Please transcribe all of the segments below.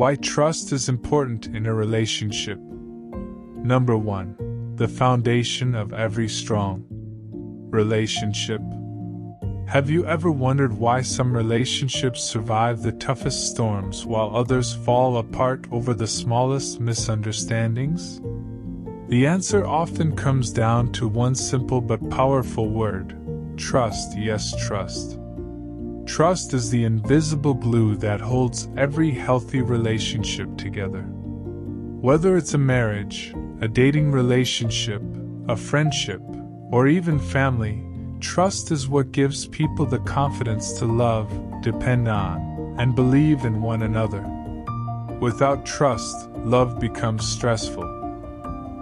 Why trust is important in a relationship. Number 1. The foundation of every strong relationship. Have you ever wondered why some relationships survive the toughest storms while others fall apart over the smallest misunderstandings? The answer often comes down to one simple but powerful word: trust. Yes, trust. Trust is the invisible glue that holds every healthy relationship together. Whether it's a marriage, a dating relationship, a friendship, or even family, trust is what gives people the confidence to love, depend on, and believe in one another. Without trust, love becomes stressful.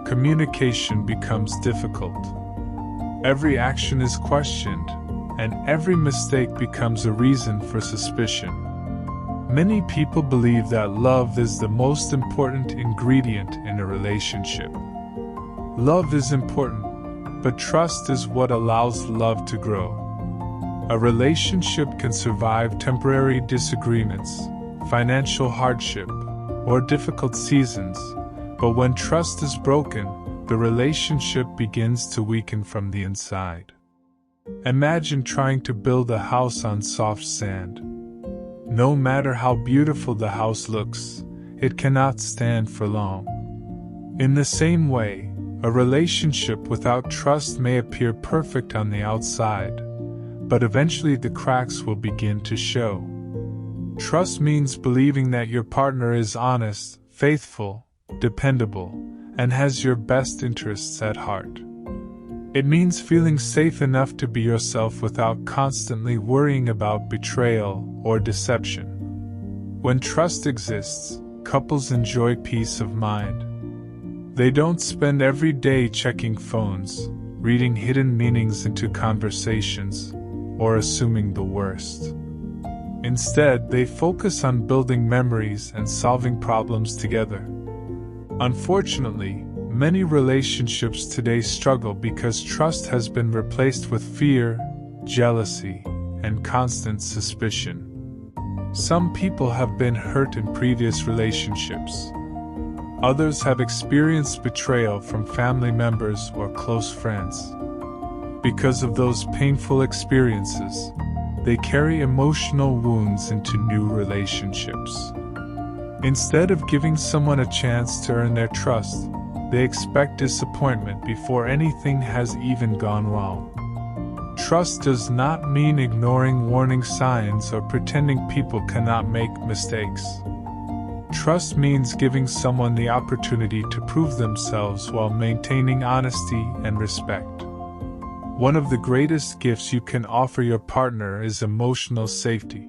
Communication becomes difficult. Every action is questioned, and every mistake becomes a reason for suspicion. Many people believe that love is the most important ingredient in a relationship. Love is important, but trust is what allows love to grow. A relationship can survive temporary disagreements, financial hardship, or difficult seasons, but when trust is broken, the relationship begins to weaken from the inside. Imagine trying to build a house on soft sand. No matter how beautiful the house looks, it cannot stand for long. In the same way, a relationship without trust may appear perfect on the outside, but eventually the cracks will begin to show. Trust means believing that your partner is honest, faithful, dependable, and has your best interests at heart. It means feeling safe enough to be yourself without constantly worrying about betrayal or deception. When trust exists, couples enjoy peace of mind. They don't spend every day checking phones, reading hidden meanings into conversations, or assuming the worst. Instead, they focus on building memories and solving problems together. Unfortunately, many relationships today struggle because trust has been replaced with fear, jealousy, and constant suspicion. Some people have been hurt in previous relationships. Others have experienced betrayal from family members or close friends. Because of those painful experiences, they carry emotional wounds into new relationships. Instead of giving someone a chance to earn their trust, they expect disappointment before anything has even gone wrong. Trust does not mean ignoring warning signs or pretending people cannot make mistakes. Trust means giving someone the opportunity to prove themselves while maintaining honesty and respect. One of the greatest gifts you can offer your partner is emotional safety.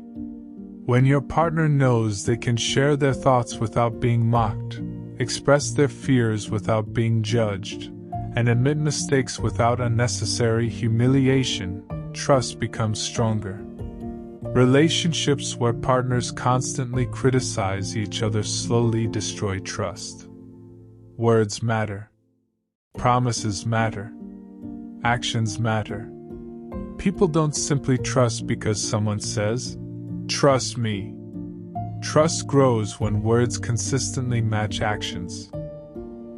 When your partner knows they can share their thoughts without being mocked, express their fears without being judged, and admit mistakes without unnecessary humiliation, trust becomes stronger. Relationships where partners constantly criticize each other slowly destroy trust. Words matter. Promises matter. Actions matter. People don't simply trust because someone says, "Trust me." Trust grows when words consistently match actions.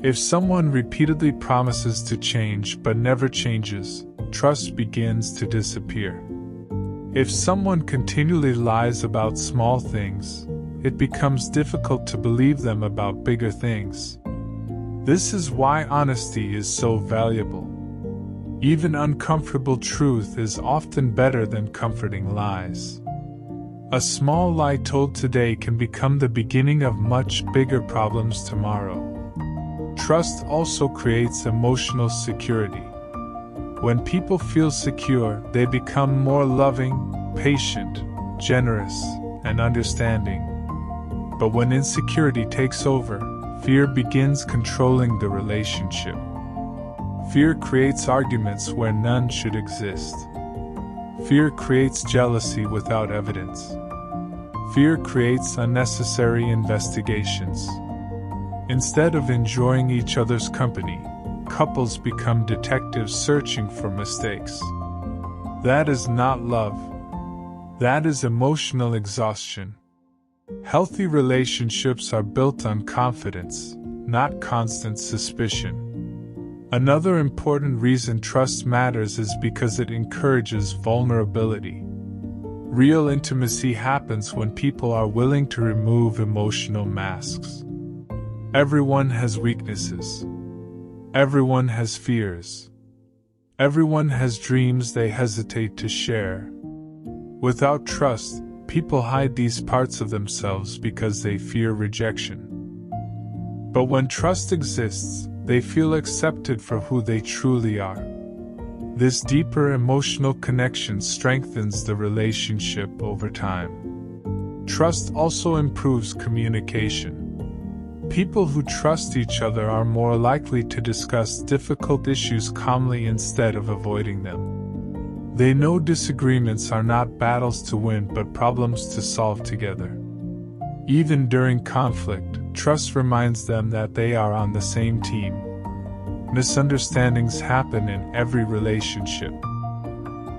If someone repeatedly promises to change but never changes, trust begins to disappear. If someone continually lies about small things, it becomes difficult to believe them about bigger things. This is why honesty is so valuable. Even uncomfortable truth is often better than comforting lies. A small lie told today can become the beginning of much bigger problems tomorrow. Trust also creates emotional security. When people feel secure, they become more loving, patient, generous, and understanding. But when insecurity takes over, fear begins controlling the relationship. Fear creates arguments where none should exist. Fear creates jealousy without evidence. Fear creates unnecessary investigations. Instead of enjoying each other's company, couples become detectives searching for mistakes. That is not love. That is emotional exhaustion. Healthy relationships are built on confidence, not constant suspicion. Another important reason trust matters is because it encourages vulnerability. Real intimacy happens when people are willing to remove emotional masks. Everyone has weaknesses. Everyone has fears. Everyone has dreams they hesitate to share. Without trust, people hide these parts of themselves because they fear rejection. But when trust exists, they feel accepted for who they truly are. This deeper emotional connection strengthens the relationship over time. Trust also improves communication. People who trust each other are more likely to discuss difficult issues calmly instead of avoiding them. They know disagreements are not battles to win but problems to solve together. Even during conflict, trust reminds them that they are on the same team. Misunderstandings happen in every relationship.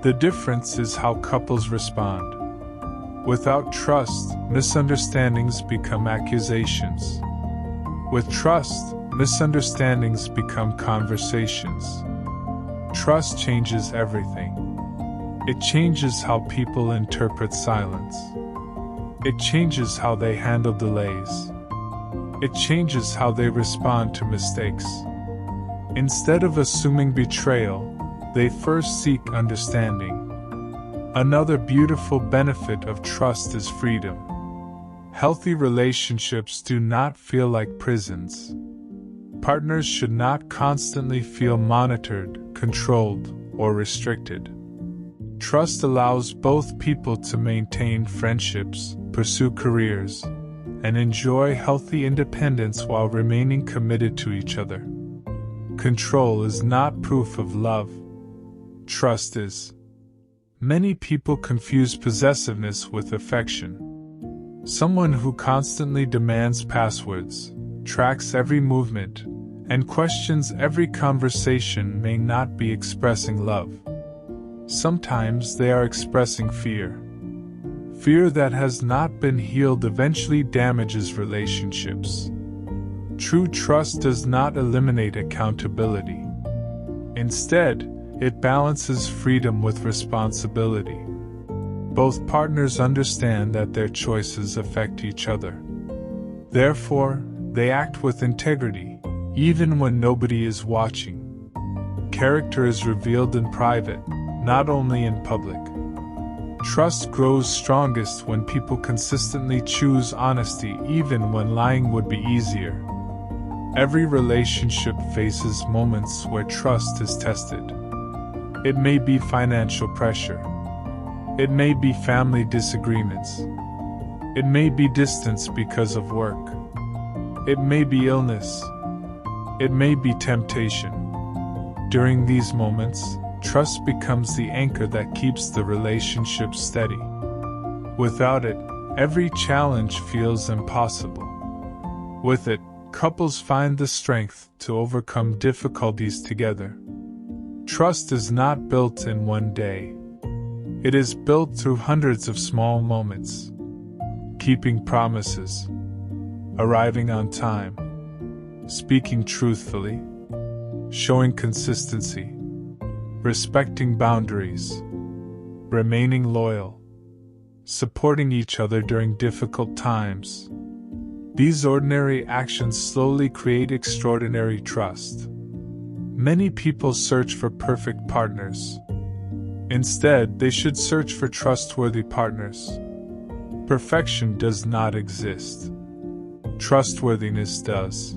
The difference is how couples respond. Without trust, misunderstandings become accusations. With trust, misunderstandings become conversations. Trust changes everything. It changes how people interpret silence. It changes how they handle delays. It changes how they respond to mistakes. Instead of assuming betrayal, they first seek understanding. Another beautiful benefit of trust is freedom. Healthy relationships do not feel like prisons. Partners should not constantly feel monitored, controlled, or restricted. Trust allows both people to maintain friendships, pursue careers, and enjoy healthy independence while remaining committed to each other. Control is not proof of love. Trust is. Many people confuse possessiveness with affection. Someone who constantly demands passwords, tracks every movement, and questions every conversation may not be expressing love. Sometimes they are expressing fear. Fear that has not been healed eventually damages relationships. True trust does not eliminate accountability. Instead, it balances freedom with responsibility. Both partners understand that their choices affect each other. Therefore, they act with integrity, even when nobody is watching. Character is revealed in private, not only in public. Trust grows strongest when people consistently choose honesty even when lying would be easier. Every relationship faces moments where trust is tested. It may be financial pressure. It may be family disagreements. It may be distance because of work. It may be illness. It may be temptation. During these moments, trust becomes the anchor that keeps the relationship steady. Without it, every challenge feels impossible. With it, couples find the strength to overcome difficulties together. Trust is not built in one day. It is built through hundreds of small moments. Keeping promises, arriving on time, speaking truthfully, showing consistency, respecting boundaries, remaining loyal, supporting each other during difficult times. These ordinary actions slowly create extraordinary trust. Many people search for perfect partners. Instead, they should search for trustworthy partners. Perfection does not exist. Trustworthiness does.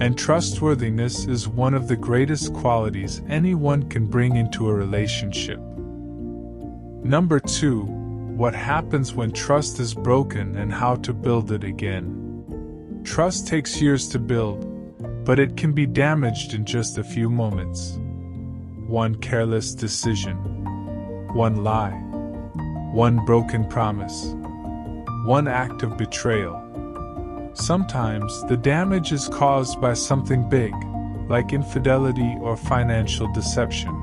And trustworthiness is one of the greatest qualities anyone can bring into a relationship. Number 2, what happens when trust is broken and how to build it again. Trust takes years to build, but it can be damaged in just a few moments. One careless decision, one lie, one broken promise, one act of betrayal. Sometimes the damage is caused by something big, like infidelity or financial deception.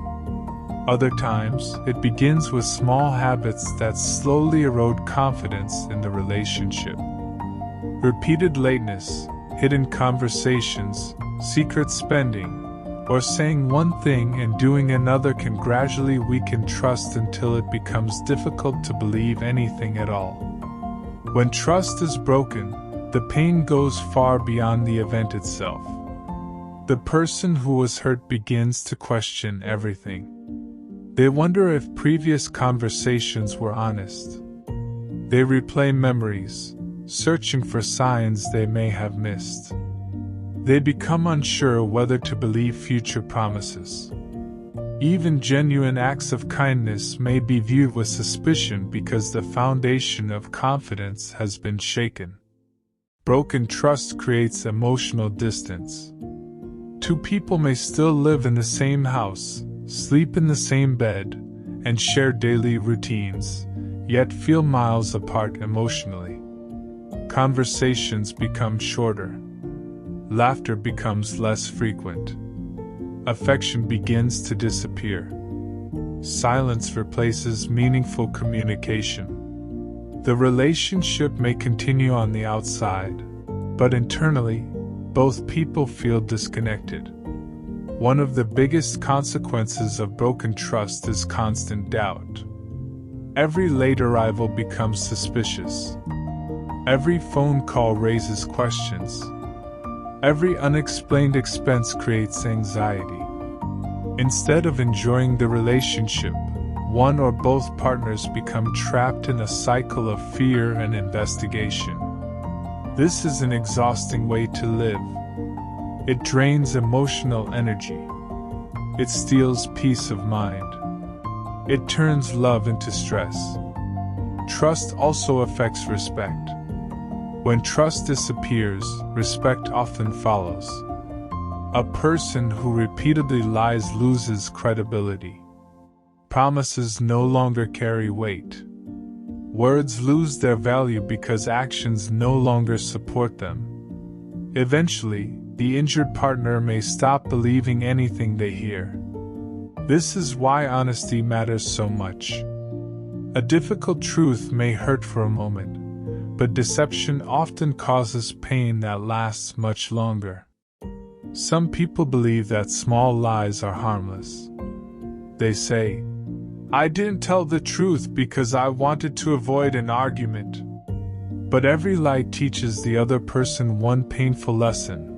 Other times, it begins with small habits that slowly erode confidence in the relationship. Repeated lateness, hidden conversations, secret spending, or saying one thing and doing another can gradually weaken trust until it becomes difficult to believe anything at all. When trust is broken, the pain goes far beyond the event itself. The person who was hurt begins to question everything. They wonder if previous conversations were honest. They replay memories, searching for signs they may have missed. They become unsure whether to believe future promises. Even genuine acts of kindness may be viewed with suspicion because the foundation of confidence has been shaken. Broken trust creates emotional distance. Two people may still live in the same house, sleep in the same bed, and share daily routines, yet feel miles apart emotionally. Conversations become shorter. Laughter becomes less frequent. Affection begins to disappear. Silence replaces meaningful communication. The relationship may continue on the outside, but internally, both people feel disconnected. One of the biggest consequences of broken trust is constant doubt. Every late arrival becomes suspicious. Every phone call raises questions. Every unexplained expense creates anxiety. Instead of enjoying the relationship, one or both partners become trapped in a cycle of fear and investigation. This is an exhausting way to live. It drains emotional energy. It steals peace of mind. It turns love into stress. Trust also affects respect. When trust disappears, respect often follows. A person who repeatedly lies loses credibility. Promises no longer carry weight. Words lose their value because actions no longer support them. Eventually, the injured partner may stop believing anything they hear. This is why honesty matters so much. A difficult truth may hurt for a moment, but deception often causes pain that lasts much longer. Some people believe that small lies are harmless. They say, "I didn't tell the truth because I wanted to avoid an argument." But every lie teaches the other person one painful lesson,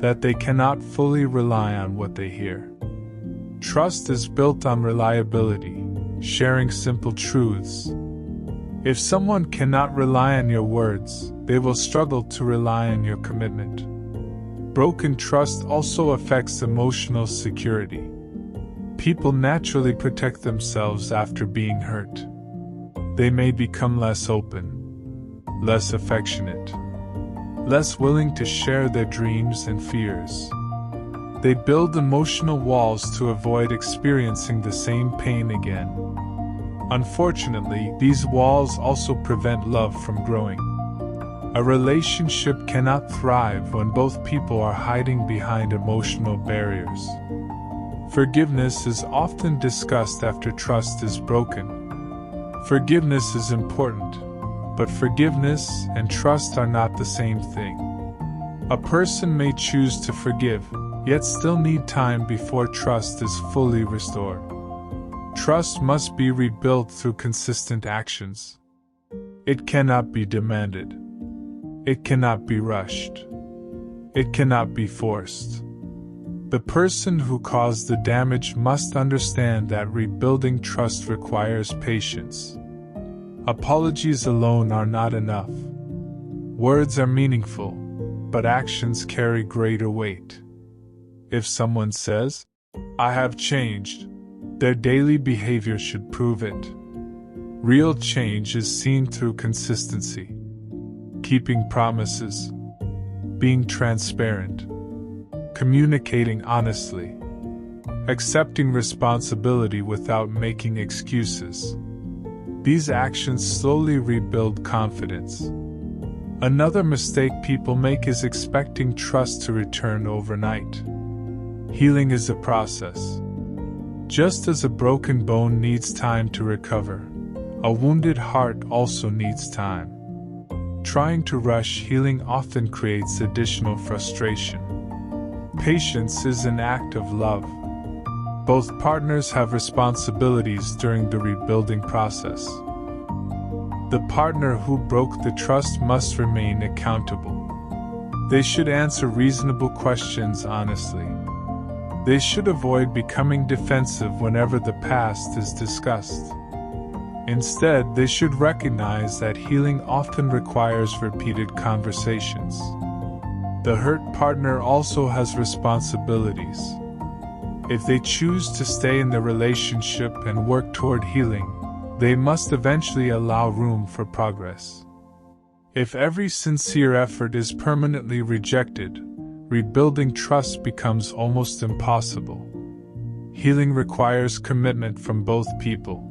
that they cannot fully rely on what they hear. Trust is built on reliability, sharing simple truths. If someone cannot rely on your words, they will struggle to rely on your commitment. Broken trust also affects emotional security. People naturally protect themselves after being hurt. They may become less open, less affectionate, less willing to share their dreams and fears. They build emotional walls to avoid experiencing the same pain again. Unfortunately, these walls also prevent love from growing. A relationship cannot thrive when both people are hiding behind emotional barriers. Forgiveness is often discussed after trust is broken. Forgiveness is important, but forgiveness and trust are not the same thing. A person may choose to forgive, yet still need time before trust is fully restored. Trust must be rebuilt through consistent actions. It cannot be demanded. It cannot be rushed. It cannot be forced. The person who caused the damage must understand that rebuilding trust requires patience. Apologies alone are not enough. Words are meaningful, but actions carry greater weight. If someone says, "I have changed," their daily behavior should prove it. Real change is seen through consistency. Keeping promises, being transparent, communicating honestly, accepting responsibility without making excuses. These actions slowly rebuild confidence. Another mistake people make is expecting trust to return overnight. Healing is a process. Just as a broken bone needs time to recover, a wounded heart also needs time. Trying to rush healing often creates additional frustration. Patience is an act of love. Both partners have responsibilities during the rebuilding process. The partner who broke the trust must remain accountable. They should answer reasonable questions honestly. They should avoid becoming defensive whenever the past is discussed. Instead, they should recognize that healing often requires repeated conversations. The hurt partner also has responsibilities. If they choose to stay in the relationship and work toward healing, they must eventually allow room for progress. If every sincere effort is permanently rejected, rebuilding trust becomes almost impossible. Healing requires commitment from both people.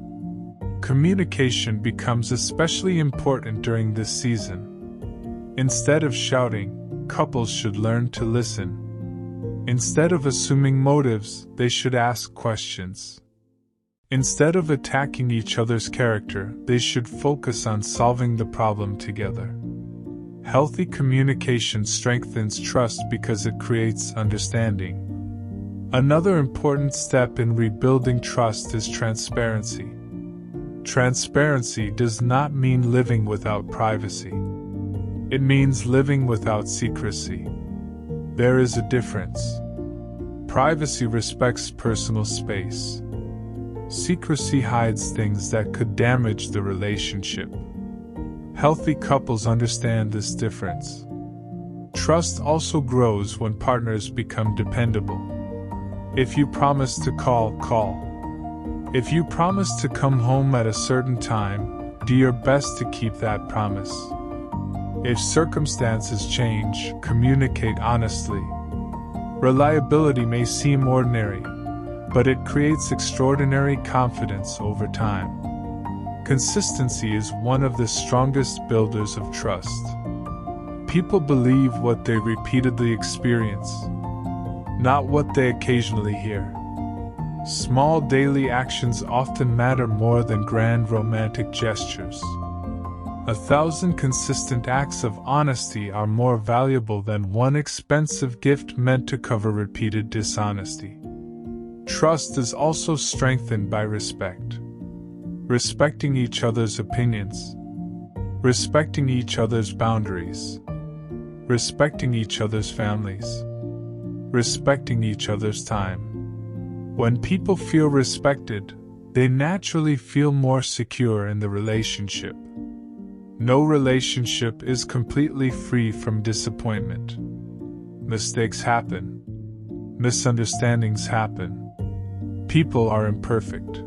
Communication becomes especially important during this season. Instead of shouting, couples should learn to listen. Instead of assuming motives, they should ask questions. Instead of attacking each other's character, they should focus on solving the problem together. Healthy communication strengthens trust because it creates understanding. Another important step in rebuilding trust is transparency. Transparency does not mean living without privacy. It means living without secrecy. There is a difference. Privacy respects personal space. Secrecy hides things that could damage the relationship. Healthy couples understand this difference. Trust also grows when partners become dependable. If you promise to call, call. If you promise to come home at a certain time, do your best to keep that promise. If circumstances change, communicate honestly. Reliability may seem ordinary, but it creates extraordinary confidence over time. Consistency is one of the strongest builders of trust. People believe what they repeatedly experience, not what they occasionally hear. Small daily actions often matter more than grand romantic gestures. 1,000 consistent acts of honesty are more valuable than one expensive gift meant to cover repeated dishonesty. Trust is also strengthened by respect. Respecting each other's opinions. Respecting each other's boundaries. Respecting each other's families. Respecting each other's time. When people feel respected, they naturally feel more secure in the relationship. No relationship is completely free from disappointment. Mistakes happen. Misunderstandings happen. People are imperfect.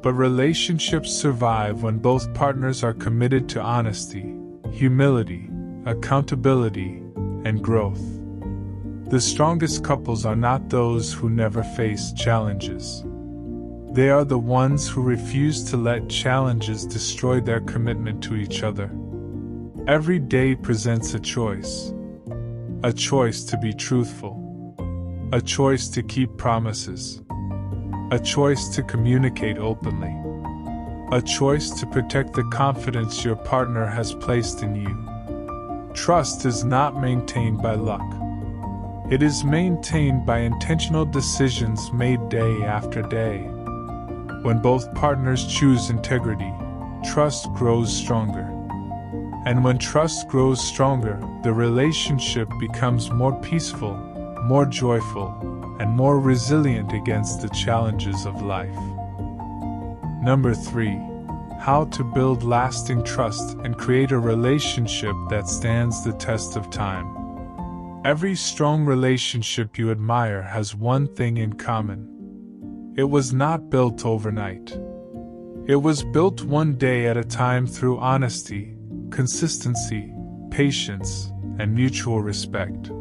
But relationships survive when both partners are committed to honesty, humility, accountability, and growth. The strongest couples are not those who never face challenges. They are the ones who refuse to let challenges destroy their commitment to each other. Every day presents a choice. A choice to be truthful. A choice to keep promises. A choice to communicate openly. A choice to protect the confidence your partner has placed in you. Trust is not maintained by luck. It is maintained by intentional decisions made day after day. When both partners choose integrity, trust grows stronger. And when trust grows stronger, the relationship becomes more peaceful, more joyful, and more resilient against the challenges of life. Number 3. How to build lasting trust and create a relationship that stands the test of time. Every strong relationship you admire has one thing in common. It was not built overnight. It was built one day at a time through honesty, consistency, patience, and mutual respect.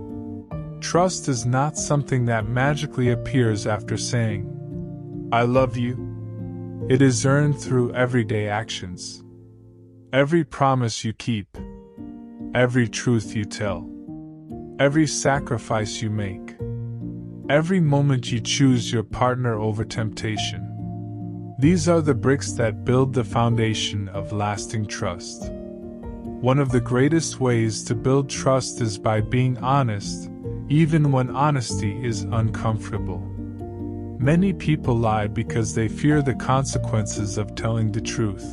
Trust is not something that magically appears after saying, "I love you." It is earned through everyday actions. Every promise you keep. Every truth you tell. Every sacrifice you make. Every moment you choose your partner over temptation. These are the bricks that build the foundation of lasting trust. One of the greatest ways to build trust is by being honest, even when honesty is uncomfortable. Many people lie because they fear the consequences of telling the truth.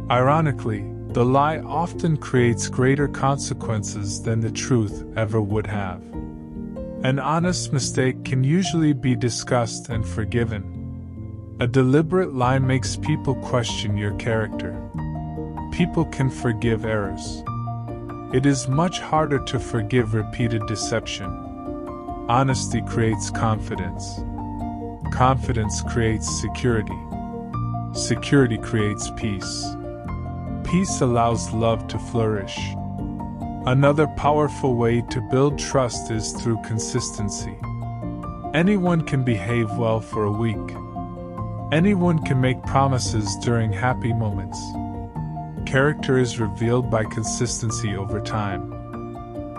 Ironically, the lie often creates greater consequences than the truth ever would have. An honest mistake can usually be discussed and forgiven. A deliberate lie makes people question your character. People can forgive errors. It is much harder to forgive repeated deception. Honesty creates confidence. Confidence creates security. Security creates peace. Peace allows love to flourish. Another powerful way to build trust is through consistency. Anyone can behave well for a week. Anyone can make promises during happy moments. Character is revealed by consistency over time.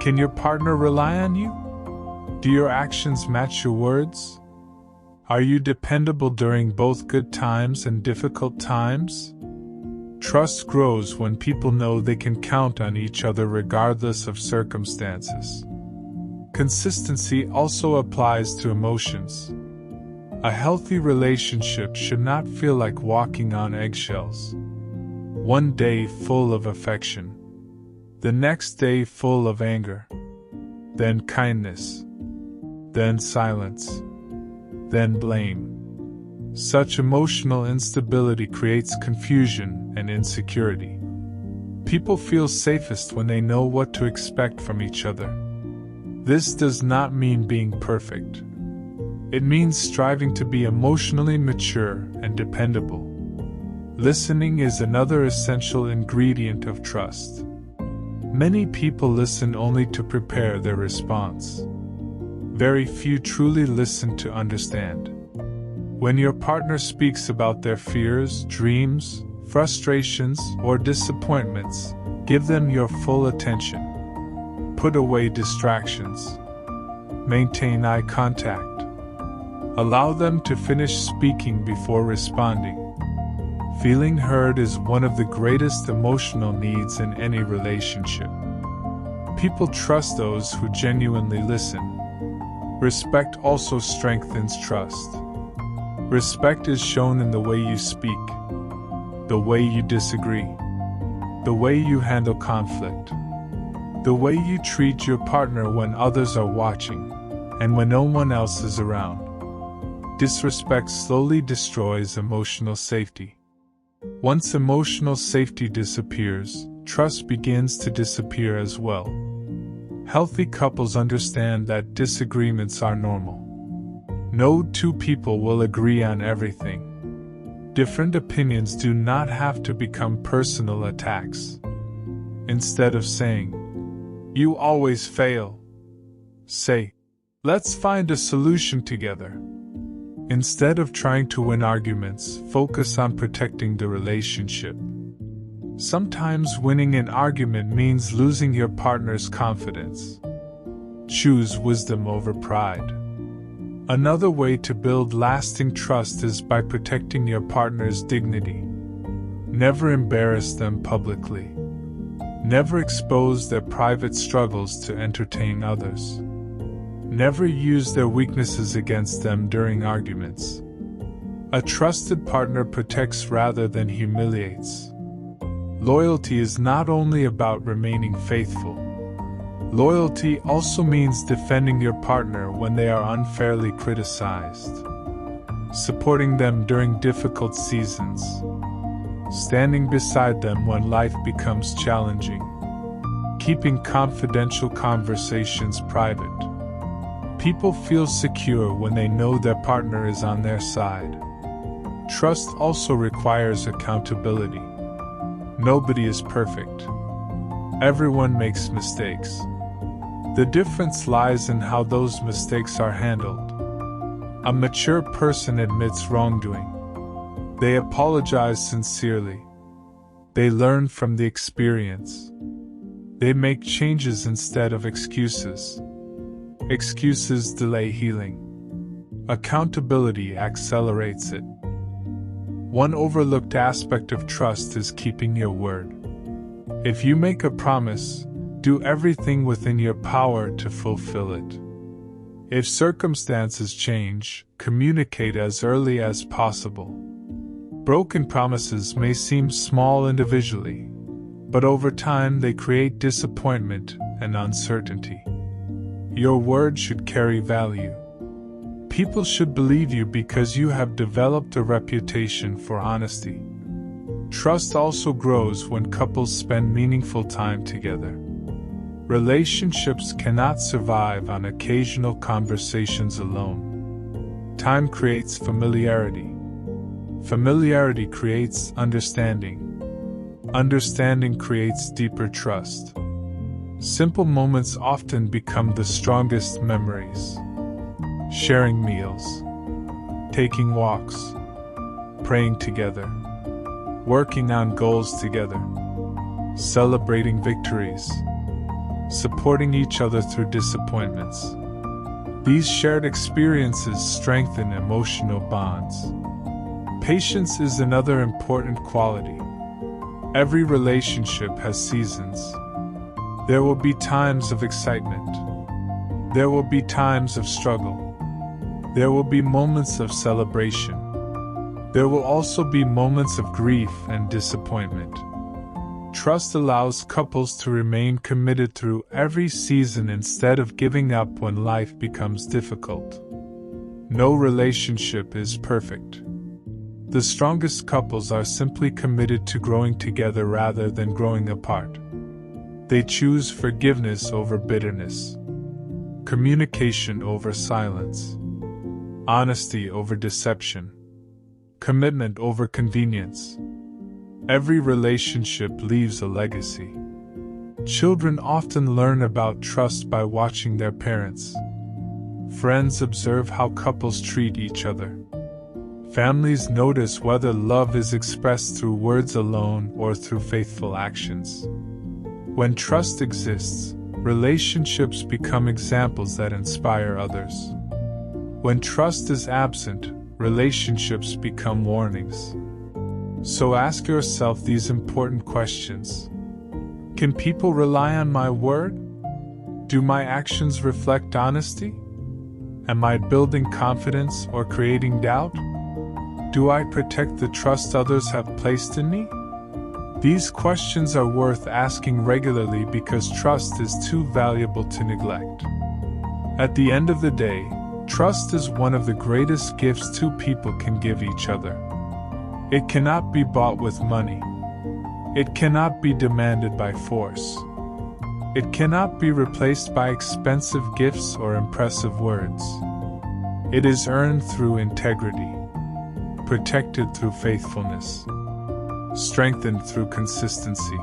Can your partner rely on you? Do your actions match your words? Are you dependable during both good times and difficult times? Trust grows when people know they can count on each other regardless of circumstances. Consistency also applies to emotions. A healthy relationship should not feel like walking on eggshells. One day full of affection, the next day full of anger, then kindness, then silence, then blame. Such emotional instability creates confusion and insecurity. People feel safest when they know what to expect from each other. This does not mean being perfect. It means striving to be emotionally mature and dependable. Listening is another essential ingredient of trust. Many people listen only to prepare their response. Very few truly listen to understand. When your partner speaks about their fears, dreams, frustrations, or disappointments, give them your full attention. Put away distractions. Maintain eye contact. Allow them to finish speaking before responding. Feeling heard is one of the greatest emotional needs in any relationship. People trust those who genuinely listen. Respect also strengthens trust. Respect is shown in the way you speak, the way you disagree, the way you handle conflict, the way you treat your partner when others are watching, and when no one else is around. Disrespect slowly destroys emotional safety. Once emotional safety disappears, trust begins to disappear as well. Healthy couples understand that disagreements are normal. No two people will agree on everything. Different opinions do not have to become personal attacks. Instead of saying, "You always fail," say, "Let's find a solution together." Instead of trying to win arguments, focus on protecting the relationship. Sometimes winning an argument means losing your partner's confidence. Choose wisdom over pride. Another way to build lasting trust is by protecting your partner's dignity. Never embarrass them publicly. Never expose their private struggles to entertain others. Never use their weaknesses against them during arguments. A trusted partner protects rather than humiliates. Loyalty is not only about remaining faithful. Loyalty also means defending your partner when they are unfairly criticized. Supporting them during difficult seasons. Standing beside them when life becomes challenging. Keeping confidential conversations private. People feel secure when they know their partner is on their side. Trust also requires accountability. Nobody is perfect. Everyone makes mistakes. The difference lies in how those mistakes are handled. A mature person admits wrongdoing. They apologize sincerely. They learn from the experience. They make changes instead of excuses. Excuses delay healing. Accountability accelerates it. One overlooked aspect of trust is keeping your word. If you make a promise, do everything within your power to fulfill it. If circumstances change, communicate as early as possible. Broken promises may seem small individually, but over time they create disappointment and uncertainty. Your word should carry value. People should believe you because you have developed a reputation for honesty. Trust also grows when couples spend meaningful time together. Relationships cannot survive on occasional conversations alone. Time creates familiarity. Familiarity creates understanding. Understanding creates deeper trust. Simple moments often become the strongest memories. Sharing meals, taking walks, praying together, working on goals together, celebrating victories, supporting each other through disappointments. These shared experiences strengthen emotional bonds. Patience is another important quality. Every relationship has seasons. There will be times of excitement. There will be times of struggle. There will be moments of celebration. There will also be moments of grief and disappointment. Trust allows couples to remain committed through every season instead of giving up when life becomes difficult. No relationship is perfect. The strongest couples are simply committed to growing together rather than growing apart. They choose forgiveness over bitterness, communication over silence, honesty over deception, commitment over convenience. Every relationship leaves a legacy. Children often learn about trust by watching their parents. Friends observe how couples treat each other. Families notice whether love is expressed through words alone or through faithful actions. When trust exists, relationships become examples that inspire others. When trust is absent, relationships become warnings. So ask yourself these important questions. Can people rely on my word? Do my actions reflect honesty? Am I building confidence or creating doubt? Do I protect the trust others have placed in me? These questions are worth asking regularly because trust is too valuable to neglect. At the end of the day, trust is one of the greatest gifts two people can give each other. It cannot be bought with money. It cannot be demanded by force. It cannot be replaced by expensive gifts or impressive words. It is earned through integrity, protected through faithfulness, strengthened through consistency,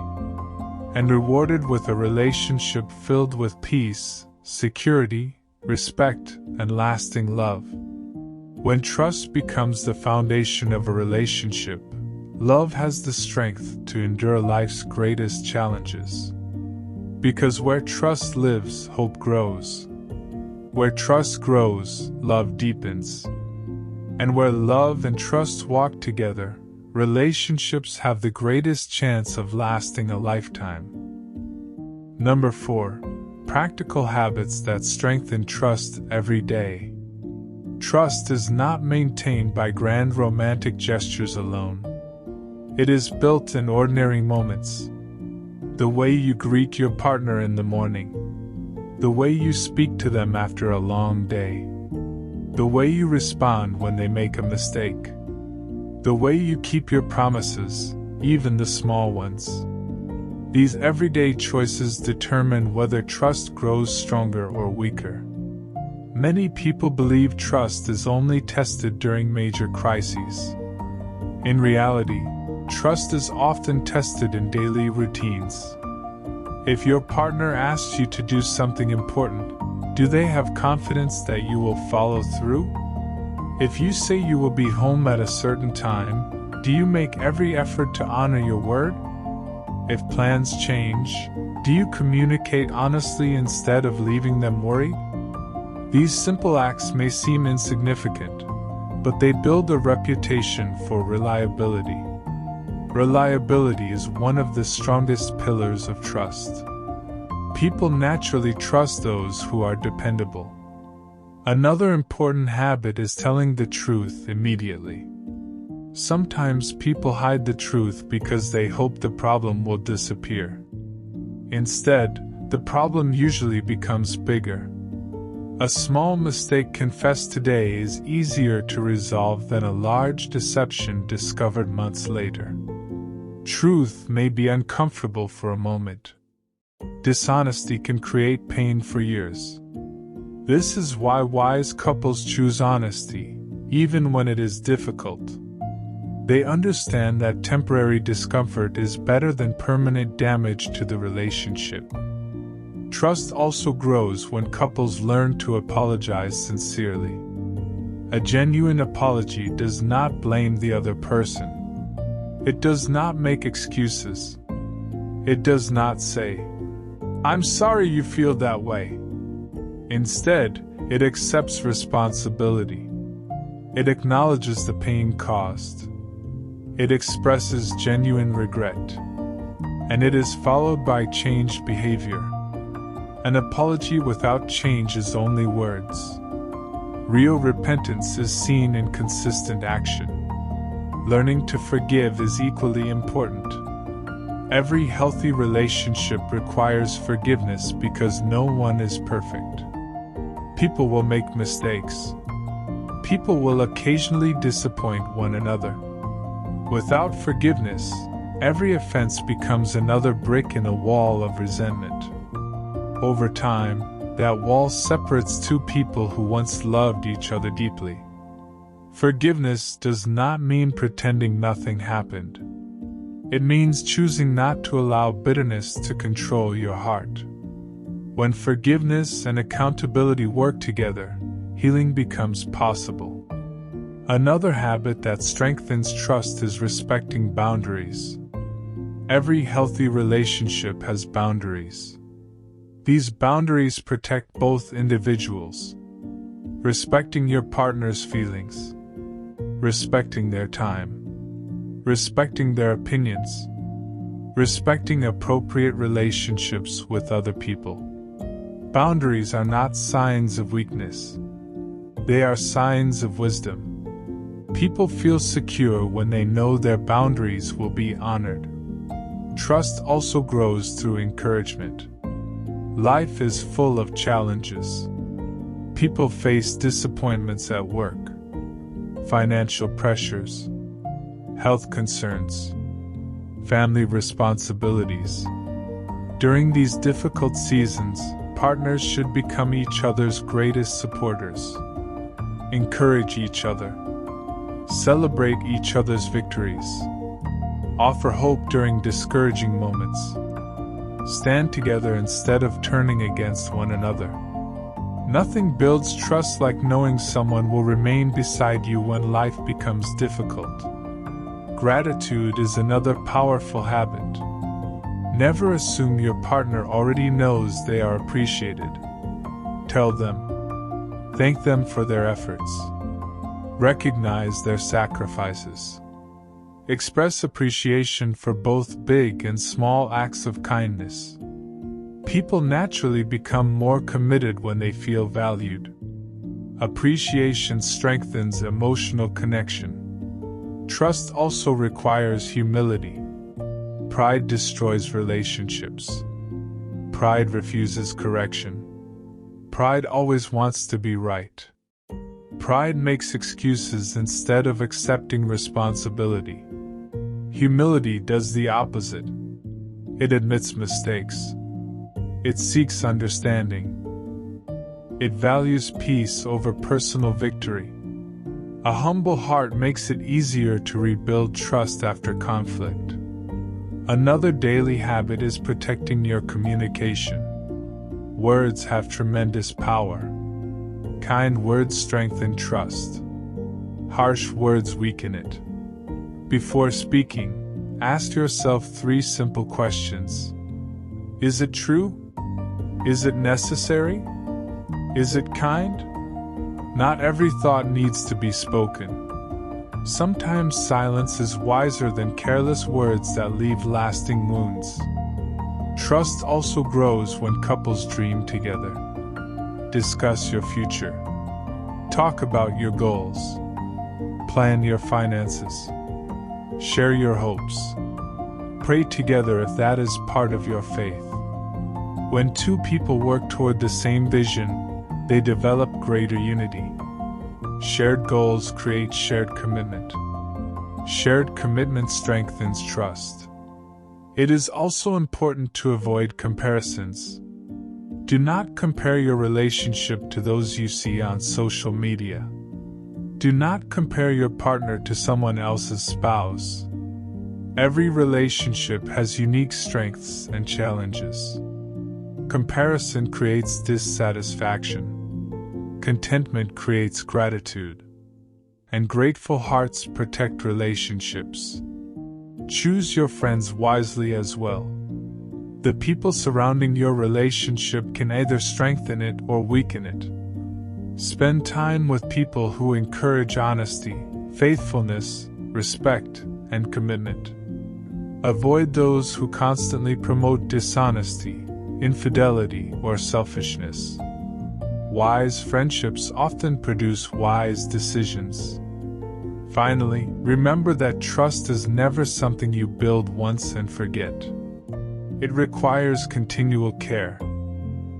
and rewarded with a relationship filled with peace, security, respect, and lasting love. When trust becomes the foundation of a relationship, love has the strength to endure life's greatest challenges. Because where trust lives, hope grows. Where trust grows, love deepens. And where love and trust walk together, relationships have the greatest chance of lasting a lifetime. Number 4. Practical habits that strengthen trust every day. Trust is not maintained by grand romantic gestures alone. It is built in ordinary moments. The way you greet your partner in the morning. The way you speak to them after a long day. The way you respond when they make a mistake. The way you keep your promises, even the small ones. These everyday choices determine whether trust grows stronger or weaker. Many people believe trust is only tested during major crises. In reality, trust is often tested in daily routines. If your partner asks you to do something important, do they have confidence that you will follow through? If you say you will be home at a certain time, do you make every effort to honor your word? If plans change, do you communicate honestly instead of leaving them worried? These simple acts may seem insignificant, but they build a reputation for reliability. Reliability is one of the strongest pillars of trust. People naturally trust those who are dependable. Another important habit is telling the truth immediately. Sometimes people hide the truth because they hope the problem will disappear. Instead, the problem usually becomes bigger. A small mistake confessed today is easier to resolve than a large deception discovered months later. Truth may be uncomfortable for a moment. Dishonesty can create pain for years. This is why wise couples choose honesty, even when it is difficult. They understand that temporary discomfort is better than permanent damage to the relationship. Trust also grows when couples learn to apologize sincerely. A genuine apology does not blame the other person. It does not make excuses. It does not say, "I'm sorry you feel that way." Instead, it accepts responsibility. It acknowledges the pain caused. It expresses genuine regret. And it is followed by changed behavior. An apology without change is only words. Real repentance is seen in consistent action. Learning to forgive is equally important. Every healthy relationship requires forgiveness because no one is perfect. People will make mistakes. People will occasionally disappoint one another. Without forgiveness, every offense becomes another brick in a wall of resentment. Over time, that wall separates two people who once loved each other deeply. Forgiveness does not mean pretending nothing happened. It means choosing not to allow bitterness to control your heart. When forgiveness and accountability work together, healing becomes possible. Another habit that strengthens trust is respecting boundaries. Every healthy relationship has boundaries. These boundaries protect both individuals. Respecting your partner's feelings. Respecting their time. Respecting their opinions. Respecting appropriate relationships with other people. Boundaries are not signs of weakness. They are signs of wisdom. People feel secure when they know their boundaries will be honored. Trust also grows through encouragement. Life is full of challenges. People face disappointments at work, financial pressures, health concerns, family responsibilities. During these difficult seasons, partners should become each other's greatest supporters. Encourage each other. Celebrate each other's victories. Offer hope during discouraging moments. Stand together instead of turning against one another. Nothing builds trust like knowing someone will remain beside you when life becomes difficult. Gratitude is another powerful habit. Never assume your partner already knows they are appreciated. Tell them. Thank them for their efforts. Recognize their sacrifices. Express appreciation for both big and small acts of kindness. People naturally become more committed when they feel valued. Appreciation strengthens emotional connection. Trust also requires humility. Pride destroys relationships. Pride refuses correction. Pride always wants to be right. Pride makes excuses instead of accepting responsibility. Humility does the opposite. It admits mistakes. It seeks understanding. It values peace over personal victory. A humble heart makes it easier to rebuild trust after conflict. Another daily habit is protecting your communication. Words have tremendous power. Kind words strengthen trust. Harsh words weaken it. Before speaking, ask yourself 3 simple questions. Is it true? Is it necessary? Is it kind? Not every thought needs to be spoken. Sometimes silence is wiser than careless words that leave lasting wounds. Trust also grows when couples dream together. Discuss your future. Talk about your goals. Plan your finances. Share your hopes. Pray together if that is part of your faith. When two people work toward the same vision, they develop greater unity. Shared goals create shared commitment. Shared commitment strengthens trust. It is also important to avoid comparisons. Do not compare your relationship to those you see on social media. Do not compare your partner to someone else's spouse. Every relationship has unique strengths and challenges. Comparison creates dissatisfaction. Contentment creates gratitude. And grateful hearts protect relationships. Choose your friends wisely as well. The people surrounding your relationship can either strengthen it or weaken it. Spend time with people who encourage honesty, faithfulness, respect, and commitment. Avoid those who constantly promote dishonesty, infidelity, or selfishness. Wise friendships often produce wise decisions. Finally, remember that trust is never something you build once and forget. It requires continual care.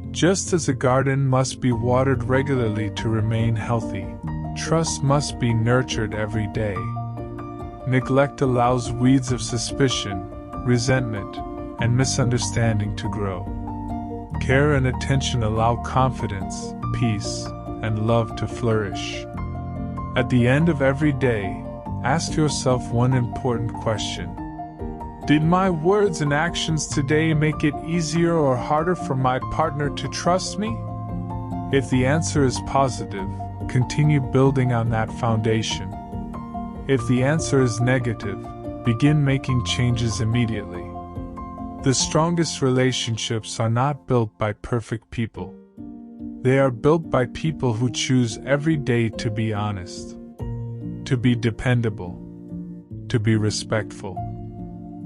Just as a garden must be watered regularly to remain healthy, trust must be nurtured every day. Neglect allows weeds of suspicion, resentment, and misunderstanding to grow. Care and attention allow confidence, peace, and love to flourish. At the end of every day, ask yourself one important question. Did my words and actions today make it easier or harder for my partner to trust me? If the answer is positive, continue building on that foundation. If the answer is negative, begin making changes immediately. The strongest relationships are not built by perfect people. They are built by people who choose every day to be honest, to be dependable, to be respectful,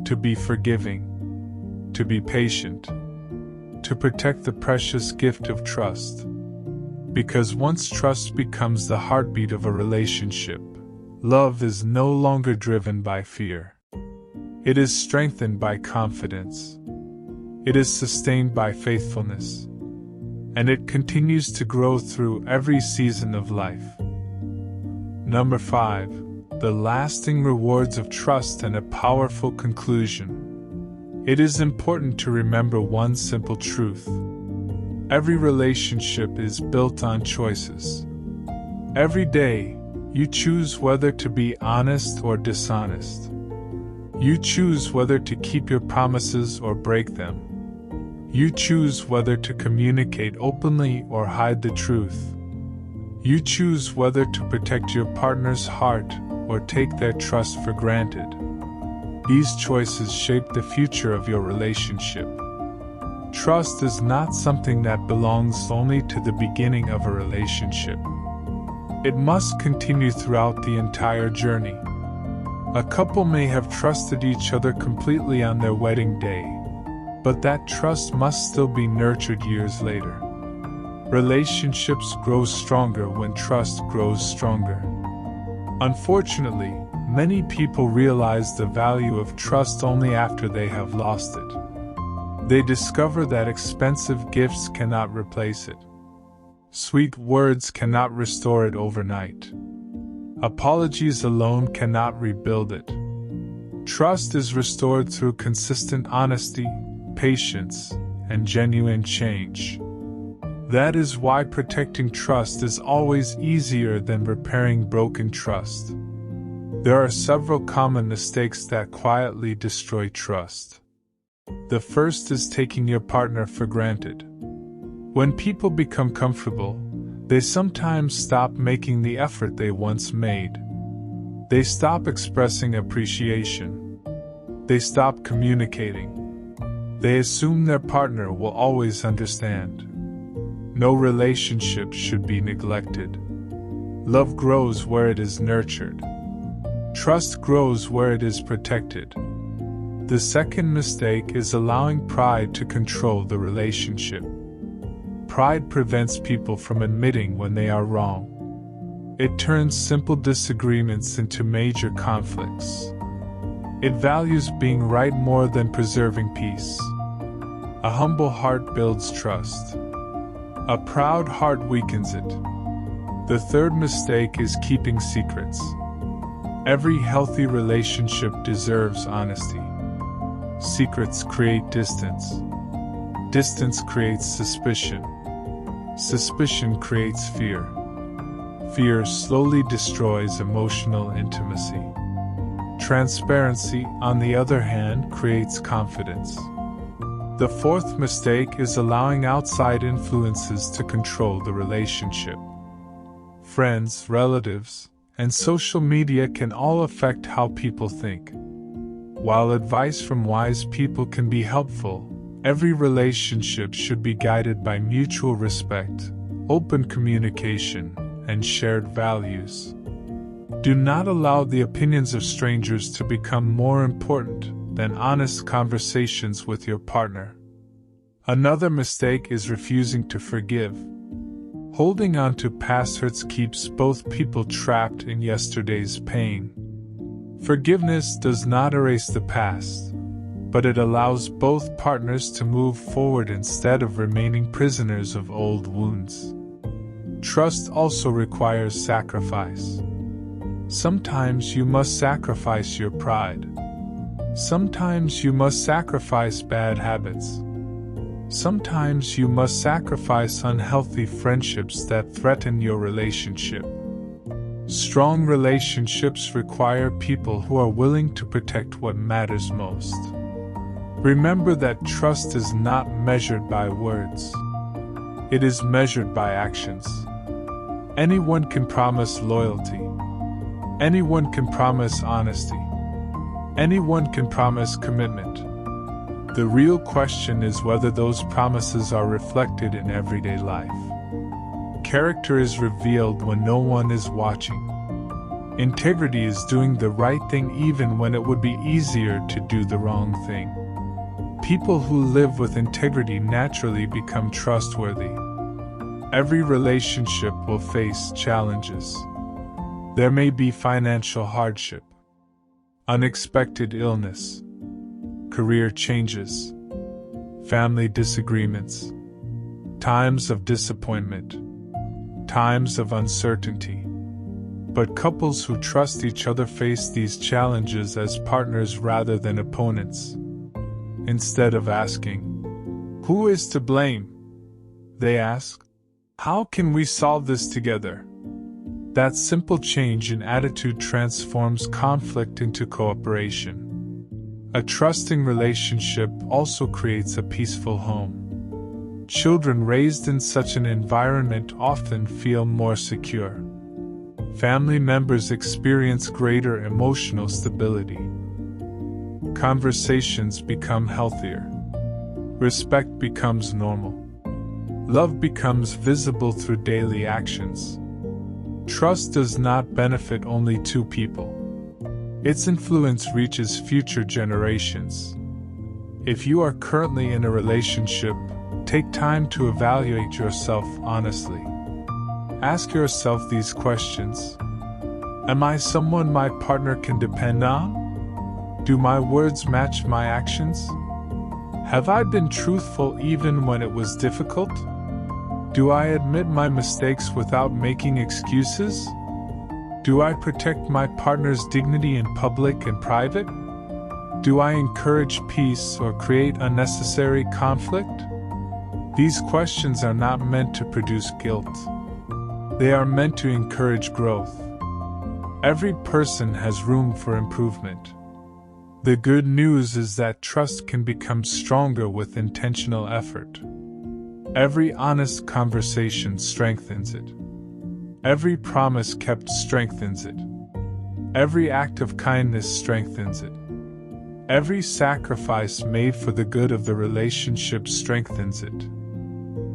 to be forgiving, to be patient, to protect the precious gift of trust. Because once trust becomes the heartbeat of a relationship, love is no longer driven by fear. It is strengthened by confidence. It is sustained by faithfulness. And it continues to grow through every season of life. Number 5. The lasting rewards of trust and a powerful conclusion. It is important to remember one simple truth. Every relationship is built on choices. Every day, you choose whether to be honest or dishonest. You choose whether to keep your promises or break them. You choose whether to communicate openly or hide the truth. You choose whether to protect your partner's heart or take their trust for granted. These choices shape the future of your relationship. Trust is not something that belongs only to the beginning of a relationship. It must continue throughout the entire journey. A couple may have trusted each other completely on their wedding day, but that trust must still be nurtured years later. Relationships grow stronger when trust grows stronger. Unfortunately, many people realize the value of trust only after they have lost it. They discover that expensive gifts cannot replace it. Sweet words cannot restore it overnight. Apologies alone cannot rebuild it. Trust is restored through consistent honesty, patience, and genuine change. That is why protecting trust is always easier than repairing broken trust. There are several common mistakes that quietly destroy trust. The first is taking your partner for granted. When people become comfortable, they sometimes stop making the effort they once made. They stop expressing appreciation. They stop communicating. They assume their partner will always understand. No relationship should be neglected. Love grows where it is nurtured. Trust grows where it is protected. The second mistake is allowing pride to control the relationship. Pride prevents people from admitting when they are wrong. It turns simple disagreements into major conflicts. It values being right more than preserving peace. A humble heart builds trust. A proud heart weakens it. The third mistake is keeping secrets. Every healthy relationship deserves honesty. Secrets create distance. Distance creates suspicion. Suspicion creates fear. Fear slowly destroys emotional intimacy. Transparency, on the other hand, creates confidence. The fourth mistake is allowing outside influences to control the relationship. Friends, relatives, and social media can all affect how people think. While advice from wise people can be helpful, every relationship should be guided by mutual respect, open communication, and shared values. Do not allow the opinions of strangers to become more important than honest conversations with your partner. Another mistake is refusing to forgive. Holding on to past hurts keeps both people trapped in yesterday's pain. Forgiveness does not erase the past, but it allows both partners to move forward instead of remaining prisoners of old wounds. Trust also requires sacrifice. Sometimes you must sacrifice your pride. Sometimes you must sacrifice bad habits. Sometimes you must sacrifice unhealthy friendships that threaten your relationship. Strong relationships require people who are willing to protect what matters most. Remember that trust is not measured by words. It is measured by actions. Anyone can promise loyalty. Anyone can promise honesty. Anyone can promise commitment. The real question is whether those promises are reflected in everyday life. Character is revealed when no one is watching. Integrity is doing the right thing even when it would be easier to do the wrong thing. People who live with integrity naturally become trustworthy. Every relationship will face challenges. There may be financial hardship, unexpected illness, career changes, family disagreements, times of disappointment, times of uncertainty. But couples who trust each other face these challenges as partners rather than opponents. Instead of asking, "Who is to blame?" they ask, "How can we solve this together?" That simple change in attitude transforms conflict into cooperation. A trusting relationship also creates a peaceful home. Children raised in such an environment often feel more secure. Family members experience greater emotional stability. Conversations become healthier. Respect becomes normal. Love becomes visible through daily actions. Trust does not benefit only two people. Its influence reaches future generations. If you are currently in a relationship, take time to evaluate yourself honestly. Ask yourself these questions. Am I someone my partner can depend on? Do my words match my actions? Have I been truthful even when it was difficult? Do I admit my mistakes without making excuses? Do I protect my partner's dignity in public and private? Do I encourage peace or create unnecessary conflict? These questions are not meant to produce guilt. They are meant to encourage growth. Every person has room for improvement. The good news is that trust can become stronger with intentional effort. Every honest conversation strengthens it. Every promise kept strengthens it. Every act of kindness strengthens it. Every sacrifice made for the good of the relationship strengthens it.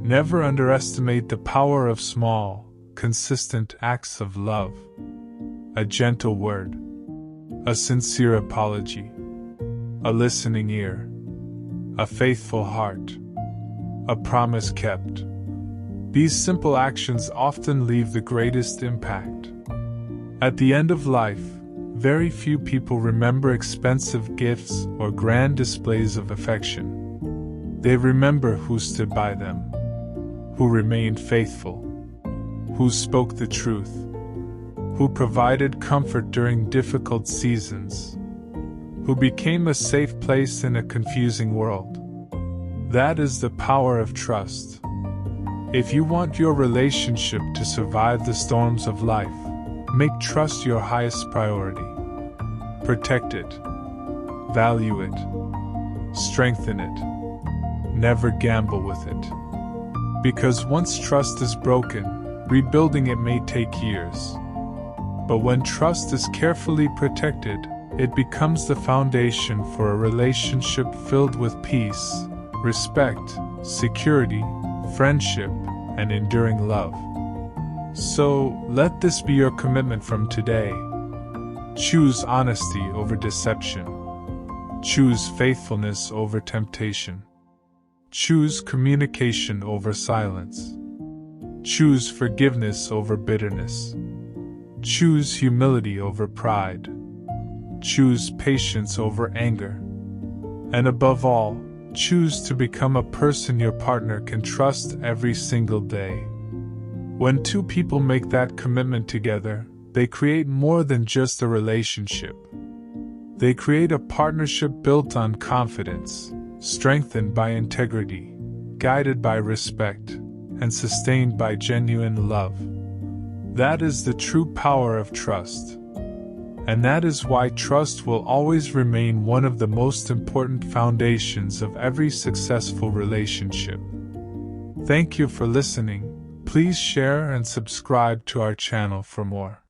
Never underestimate the power of small, consistent acts of love. A gentle word, a sincere apology, a listening ear, a faithful heart, a promise kept. These simple actions often leave the greatest impact. At the end of life, very few people remember expensive gifts or grand displays of affection. They remember who stood by them, who remained faithful, who spoke the truth, who provided comfort during difficult seasons, who became a safe place in a confusing world. That is the power of trust. If you want your relationship to survive the storms of life, make trust your highest priority. Protect it, value it, strengthen it. Never gamble with it. Because once trust is broken, rebuilding it may take years. But when trust is carefully protected, it becomes the foundation for a relationship filled with peace, respect, security, friendship, and enduring love. So, let this be your commitment from today. Choose honesty over deception. Choose faithfulness over temptation. Choose communication over silence. Choose forgiveness over bitterness. Choose humility over pride. Choose patience over anger. And above all, choose to become a person your partner can trust every single day. When two people make that commitment together, they create more than just a relationship. They create a partnership built on confidence, strengthened by integrity, guided by respect, and sustained by genuine love. That is the true power of trust. And that is why trust will always remain one of the most important foundations of every successful relationship. Thank you for listening. Please share and subscribe to our channel for more.